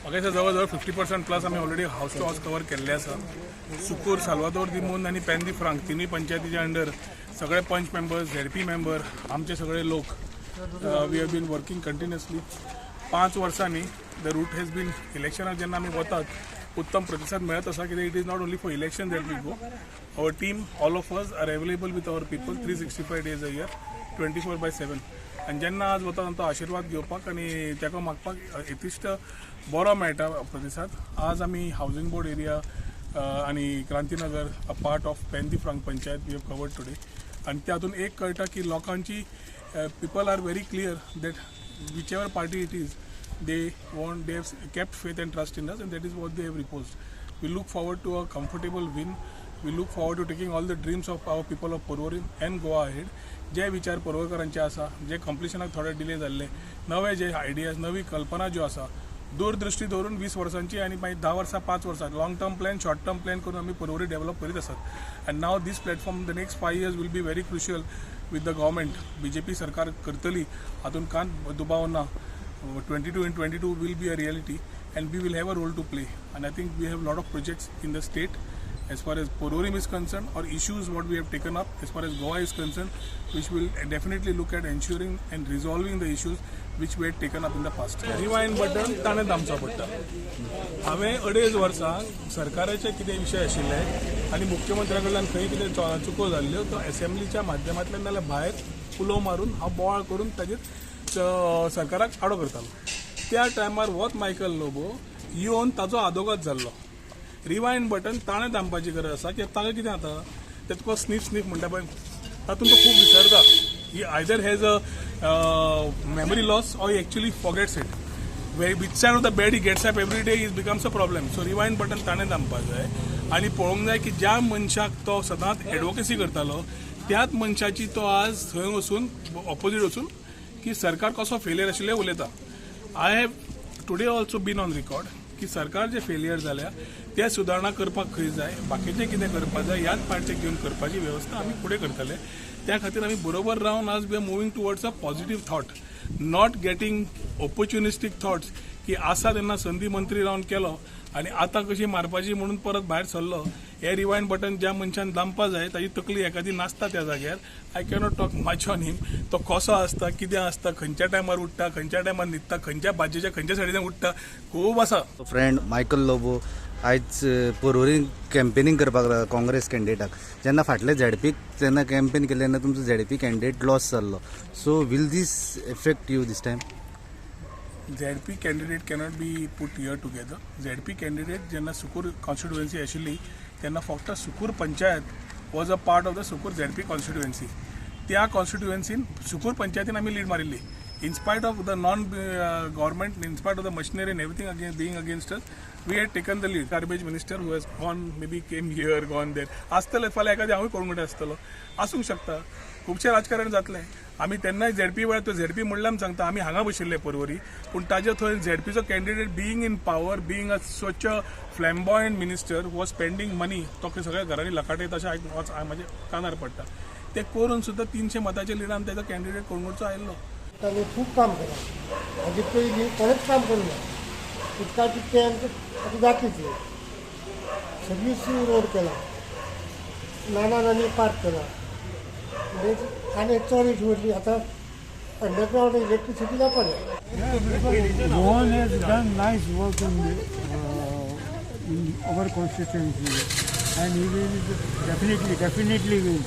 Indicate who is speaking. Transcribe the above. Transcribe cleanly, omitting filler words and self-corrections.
Speaker 1: म्हाका जवळजवळ 50% प्लस आम्ही already house to house cover केल्ले आसा. सुकूर, साल्वादोर दी मून आनी पेन दी फ्रांक तिनूय पंचायतीच्या अंडर सगळे पंच मेंबर्स, झेडपी मेंबर, आमचे सगळे लोक we have been working continuously 5 वर्सांनी. द रूट हॅज बीन इलेक्शनाक जेन्ना आमी वतात उत्तम प्रतिसाद मेळत आसा कित्याक it is not only for election that we go. Our team all of us are available with our people 365 days a year 24/7. आनी जेन्ना आज वता तो आशिर्वाद घेवपाक आनी ताका मागपाक इतिश्ट बरो मेळटा प्रतिसाद. आज आमी हावजिंग बोर्ड एरिया आनी Krantinagar a part of Penha de Franca panchayat we have covered today. आनी तातूंत एक कळटा की लोकांची people are very clear that whichever party it is they have kept faith and trust in us, and that is what they have reposed. We look forward to a comfortable win. We look forward to taking all the dreams of our people of Porvorim and go ahead. जे विचार पर्वकरांचे आसा, जे कंप्लिशनाक थोडे delay जाल्ले, नवे जे ideas, नवी कल्पना ज्यो आसा, दूरदृष्टी दवरून 20 वर्सांची आनी मागीर 10 वर्सां 5 वर्सां long term plan, short term plan करून आमी पर्वरी डेव्हलप करीत आसात. And now this platform the next 5 years will be very crucial with the government. BJP सरकार करतली, हातूंत कांय दुबाव ना. 22 and 22 will be a reality, and we will have a role to play. And I think we have a lot of projects in the state as far as Porvorim is concerned, or issues what we have taken up as far as Goa is concerned, which will definitely look at ensuring and resolving the issues which we had taken up in the past. Rewind button ताणे दामचा पडटा. हांवें 2.5 वर्सां सरकाराचे कितें विशय आशिल्ले आनी मुख्यमंत्र्या कडल्यान खंय कितें चुको जाल्ल्यो तो असेंब्लीच्या माध्यमांतल्यान नाल्यार भायर उलो मारून हांव बोवाळ करून ताजेर सरकाराक आडो करतालो. त्या टायमार वोत मायकल लोबो येवन ताचो आदोगाद जाल्लो. रिवायंड बटन ताणें दामपाची गरज आसा कित्याक ताका कितें जाता ते तुका स्नीफ म्हणटा पळय तातूंत तो खूब विसरता. He either has a memory loss or actually forgets it. Which side of the bed he gets up every day is becomes a problem. So rewind button ताणें दामपाक जाय आनी पळोवंक जाय की ज्या मनशाक तो सदांच एडवोकेसी करतालो त्याच मनशाची तो आज थंय वचून ऑपोजीट वचून की सरकार कसो फेलियर आशिल्लें उलयता. I have today also been on record की सरकार जे फेलियर जाल्या ते सुदारणा करपाक खंय जाय, बाकीचें कितें करपाक जाय ह्याच पार्टीक घेवन करपाची वेवस्था आमी फुडें करतले. त्या खातीर आमी बरोबर रावन आज we are moving towards a positive thought, not getting opportunistic thoughts की आसा तेन्ना संदी मंत्री रावन केलो आनी आतां कशी मारपाची म्हणून परत भायर सरलो. हे रिवायंड बटन ज्या मनशान दामपा जाय ताची तकली एखादी नासता त्या जाग्यार. I cannot talk much on him. तो कसो आसता, कितें आसता, खंयच्या टायमार उठटा, खंयच्या टायमार न्हिदता, खंयच्या भाजयेच्या खंयच्या सायडीन उठटा, खूब आसा.
Speaker 2: फ्रेंड मायकल लोबो आयज पर्वरी कॅम्पेनींग करपाक लागला काँग्रेस कॅन्डिडेटाक. जेन्ना फाटले झेडपीक जेन्ना कॅम्पेन केले तेन्ना तुमचो झेडपी कॅन्डिडेट लॉस जाल्लो. So will this affect you this time?
Speaker 1: ZP candidate cannot be put here together. ZP candidate जेन्ना सुकूर कॉन्स्टिट्युएन्सी आशिल्ली तेन्ना फक्त Sukkur panchayat was a part of the Sukkur ZP constituency. त्या कॉन्स्टिट्युएन्सीन सुकूर पंचायतीन आमी लीड मारिल्ली. In spite of the non-government, in spite of the machinery and everything being against us, we had taken the lead. Garbage minister who has gone, maybe came here, gone there. आसतले फाल्यां एखादी हांवूय कोणगुटे आसतलो, आसूंक शकता. खुबशें राजकारण जातलें. आमी तेन्नाय झेडपी वेळार तो झेडपी म्हणल्यार आमी सांगता आमी हांगा बशिल्ले पर्वरी, पूण ताजे थंय झेडपीचो candidate being in power, being a such a flamboyant minister who was spending money, तो सगळ्या घरांनी लकाटयत अशें म्हाज्या कानार पडटा. ते करून सुद्दां 300 मतांच्या लिडान तेजो कॅन्डिडेट कोणगुटचो आयिल्लो.
Speaker 3: त्यांनी खूप काम केलं. हाजी पयलीं कोणेच काम केलें ना. उदकाची टँक आतां जातीची सर्वीस रोड केला, नानी पार्क केला, आनी चड इश्यू वयतली आतां अंडरग्रावंड इलेक्ट्रिसिटी जावपाक जाय.
Speaker 4: Mohan has done nice work in our constituency, and he will definitely will.